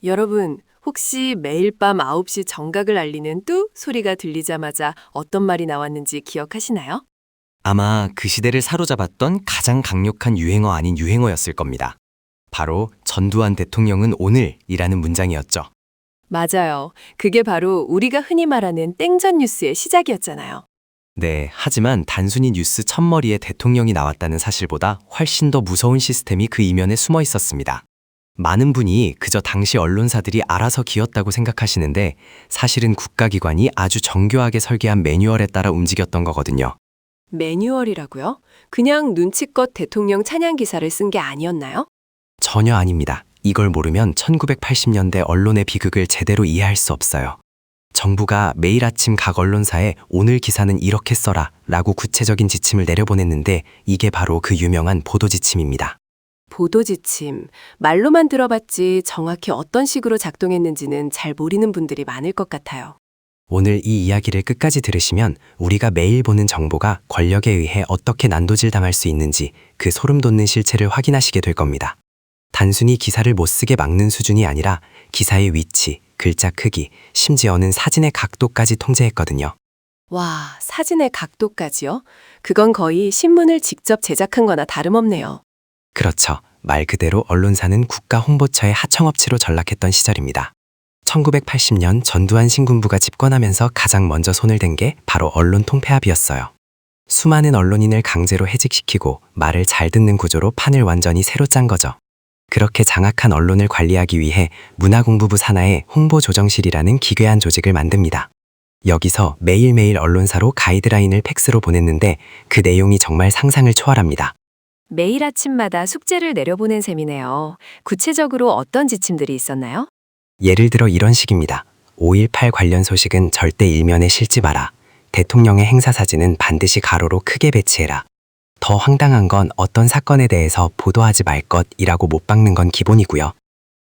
여러분, 혹시 매일 밤 9시 정각을 알리는 뚜 소리가 들리자마자 어떤 말이 나왔는지 기억하시나요? 아마 그 시대를 사로잡았던 가장 강력한 유행어 아닌 유행어였을 겁니다. 바로 전두환 대통령은 오늘이라는 문장이었죠. 맞아요. 그게 바로 우리가 흔히 말하는 땡전 뉴스의 시작이었잖아요. 네, 하지만 단순히 뉴스 첫머리에 대통령이 나왔다는 사실보다 훨씬 더 무서운 시스템이 그 이면에 숨어 있었습니다. 많은 분이 그저 당시 언론사들이 알아서 기었다고 생각하시는데 사실은 국가기관이 아주 정교하게 설계한 매뉴얼에 따라 움직였던 거거든요. 매뉴얼이라고요? 그냥 눈치껏 대통령 찬양 기사를 쓴 게 아니었나요? 전혀 아닙니다. 이걸 모르면 1980년대 언론의 비극을 제대로 이해할 수 없어요. 정부가 매일 아침 각 언론사에 오늘 기사는 이렇게 써라 라고 구체적인 지침을 내려보냈는데 이게 바로 그 유명한 보도 지침입니다. 보도 지침. 말로만 들어봤지 정확히 어떤 식으로 작동했는지는 잘 모르는 분들이 많을 것 같아요. 오늘 이 이야기를 끝까지 들으시면 우리가 매일 보는 정보가 권력에 의해 어떻게 난도질 당할 수 있는지 그 소름 돋는 실체를 확인하시게 될 겁니다. 단순히 기사를 못 쓰게 막는 수준이 아니라 기사의 위치, 글자 크기, 심지어는 사진의 각도까지 통제했거든요. 와, 사진의 각도까지요? 그건 거의 신문을 직접 제작한 거나 다름없네요. 그렇죠. 말 그대로 언론사는 국가 홍보처의 하청업체로 전락했던 시절입니다. 1980년 전두환 신군부가 집권하면서 가장 먼저 손을 댄 게 바로 언론 통폐합이었어요. 수많은 언론인을 강제로 해직시키고 말을 잘 듣는 구조로 판을 완전히 새로 짠 거죠. 그렇게 장악한 언론을 관리하기 위해 문화공부부 산하에 홍보조정실이라는 기괴한 조직을 만듭니다. 여기서 매일매일 언론사로 가이드라인을 팩스로 보냈는데 그 내용이 정말 상상을 초월합니다. 매일 아침마다 숙제를 내려보낸 셈이네요. 구체적으로 어떤 지침들이 있었나요? 예를 들어 이런 식입니다. 5.18 관련 소식은 절대 일면에 실지 마라. 대통령의 행사 사진은 반드시 가로로 크게 배치해라. 더 황당한 건 어떤 사건에 대해서 보도하지 말 것이라고 못 박는 건 기본이고요.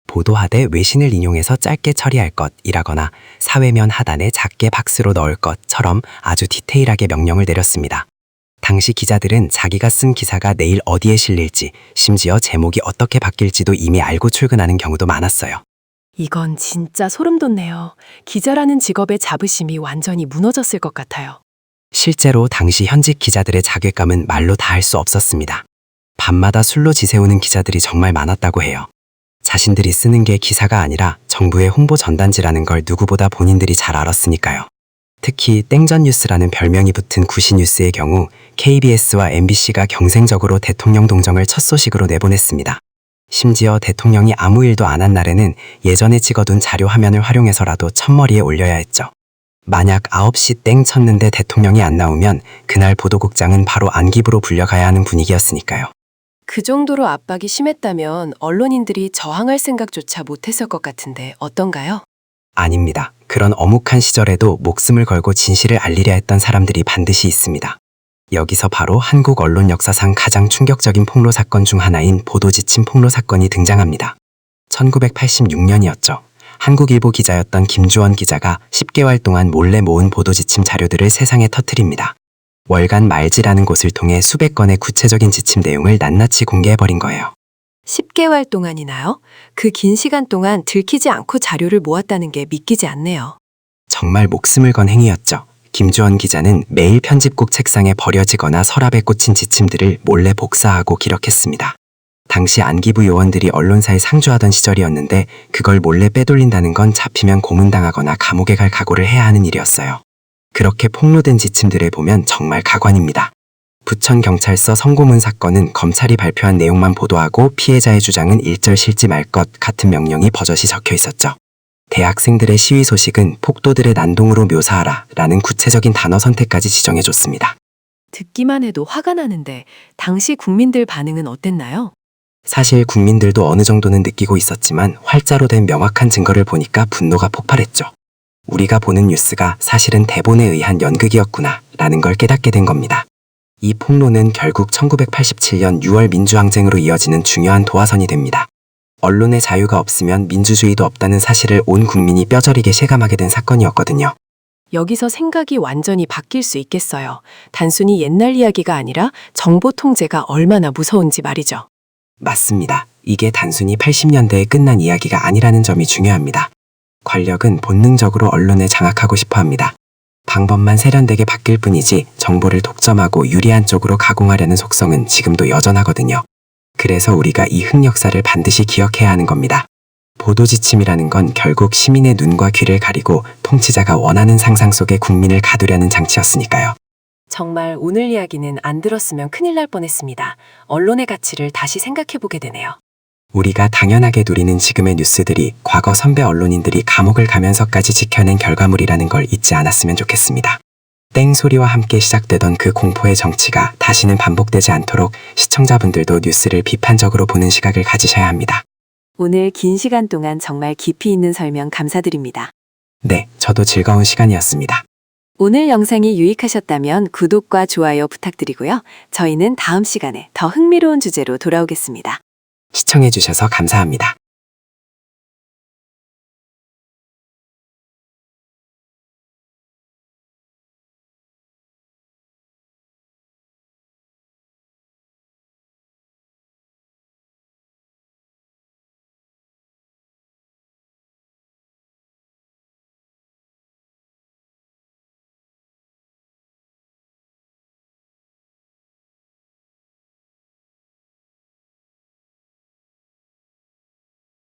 보도하되 외신을 인용해서 짧게 처리할 것이라거나 사회면 하단에 작게 박스로 넣을 것처럼 아주 디테일하게 명령을 내렸습니다. 당시 기자들은 자기가 쓴 기사가 내일 어디에 실릴지, 심지어 제목이 어떻게 바뀔지도 이미 알고 출근하는 경우도 많았어요. 이건 진짜 소름 돋네요. 기자라는 직업의 자부심이 완전히 무너졌을 것 같아요. 실제로 당시 현직 기자들의 자괴감은 말로 다 할 수 없었습니다. 밤마다 술로 지새우는 기자들이 정말 많았다고 해요. 자신들이 쓰는 게 기사가 아니라 정부의 홍보 전단지라는 걸 누구보다 본인들이 잘 알았으니까요. 특히 땡전 뉴스라는 별명이 붙은 구시뉴스의 경우 KBS와 MBC가 경쟁적으로 대통령 동정을 첫 소식으로 내보냈습니다. 심지어 대통령이 아무 일도 안 한 날에는 예전에 찍어둔 자료 화면을 활용해서라도 첫머리에 올려야 했죠. 만약 9시 땡 쳤는데 대통령이 안 나오면 그날 보도국장은 바로 안기부로 불려가야 하는 분위기였으니까요. 그 정도로 압박이 심했다면 언론인들이 저항할 생각조차 못했을 것 같은데 어떤가요? 아닙니다. 그런 엄혹한 시절에도 목숨을 걸고 진실을 알리려 했던 사람들이 반드시 있습니다. 여기서 바로 한국 언론 역사상 가장 충격적인 폭로 사건 중 하나인 보도지침 폭로 사건이 등장합니다. 1986년이었죠. 한국일보 기자였던 김주원 기자가 10개월 동안 몰래 모은 보도지침 자료들을 세상에 터뜨립니다. 월간 말지라는 곳을 통해 수백 건의 구체적인 지침 내용을 낱낱이 공개해버린 거예요. 10개월 동안이나요? 그 긴 시간 동안 들키지 않고 자료를 모았다는 게 믿기지 않네요. 정말 목숨을 건 행위였죠. 김주원 기자는 매일 편집국 책상에 버려지거나 서랍에 꽂힌 지침들을 몰래 복사하고 기록했습니다. 당시 안기부 요원들이 언론사에 상주하던 시절이었는데 그걸 몰래 빼돌린다는 건 잡히면 고문당하거나 감옥에 갈 각오를 해야 하는 일이었어요. 그렇게 폭로된 지침들을 보면 정말 가관입니다. 부천경찰서 성고문 사건은 검찰이 발표한 내용만 보도하고 피해자의 주장은 일절 실지 말 것 같은 명령이 버젓이 적혀 있었죠. 대학생들의 시위 소식은 폭도들의 난동으로 묘사하라 라는 구체적인 단어 선택까지 지정해줬습니다. 듣기만 해도 화가 나는데 당시 국민들 반응은 어땠나요? 사실 국민들도 어느 정도는 느끼고 있었지만 활자로 된 명확한 증거를 보니까 분노가 폭발했죠. 우리가 보는 뉴스가 사실은 대본에 의한 연극이었구나 라는 걸 깨닫게 된 겁니다. 이 폭로는 결국 1987년 6월 민주항쟁으로 이어지는 중요한 도화선이 됩니다. 언론의 자유가 없으면 민주주의도 없다는 사실을 온 국민이 뼈저리게 실감하게 된 사건이었거든요. 여기서 생각이 완전히 바뀔 수 있겠어요. 단순히 옛날 이야기가 아니라 정보 통제가 얼마나 무서운지 말이죠. 맞습니다. 이게 단순히 80년대에 끝난 이야기가 아니라는 점이 중요합니다. 권력은 본능적으로 언론을 장악하고 싶어 합니다. 방법만 세련되게 바뀔 뿐이지 정보를 독점하고 유리한 쪽으로 가공하려는 속성은 지금도 여전하거든요. 그래서 우리가 이 흑역사를 반드시 기억해야 하는 겁니다. 보도 지침이라는 건 결국 시민의 눈과 귀를 가리고 통치자가 원하는 상상 속에 국민을 가두려는 장치였으니까요. 정말 오늘 이야기는 안 들었으면 큰일 날 뻔했습니다. 언론의 가치를 다시 생각해보게 되네요. 우리가 당연하게 누리는 지금의 뉴스들이 과거 선배 언론인들이 감옥을 가면서까지 지켜낸 결과물이라는 걸 잊지 않았으면 좋겠습니다. 땡소리와 함께 시작되던 그 공포의 정치가 다시는 반복되지 않도록 시청자분들도 뉴스를 비판적으로 보는 시각을 가지셔야 합니다. 오늘 긴 시간 동안 정말 깊이 있는 설명 감사드립니다. 네, 저도 즐거운 시간이었습니다. 오늘 영상이 유익하셨다면 구독과 좋아요 부탁드리고요. 저희는 다음 시간에 더 흥미로운 주제로 돌아오겠습니다. 시청해주셔서 감사합니다.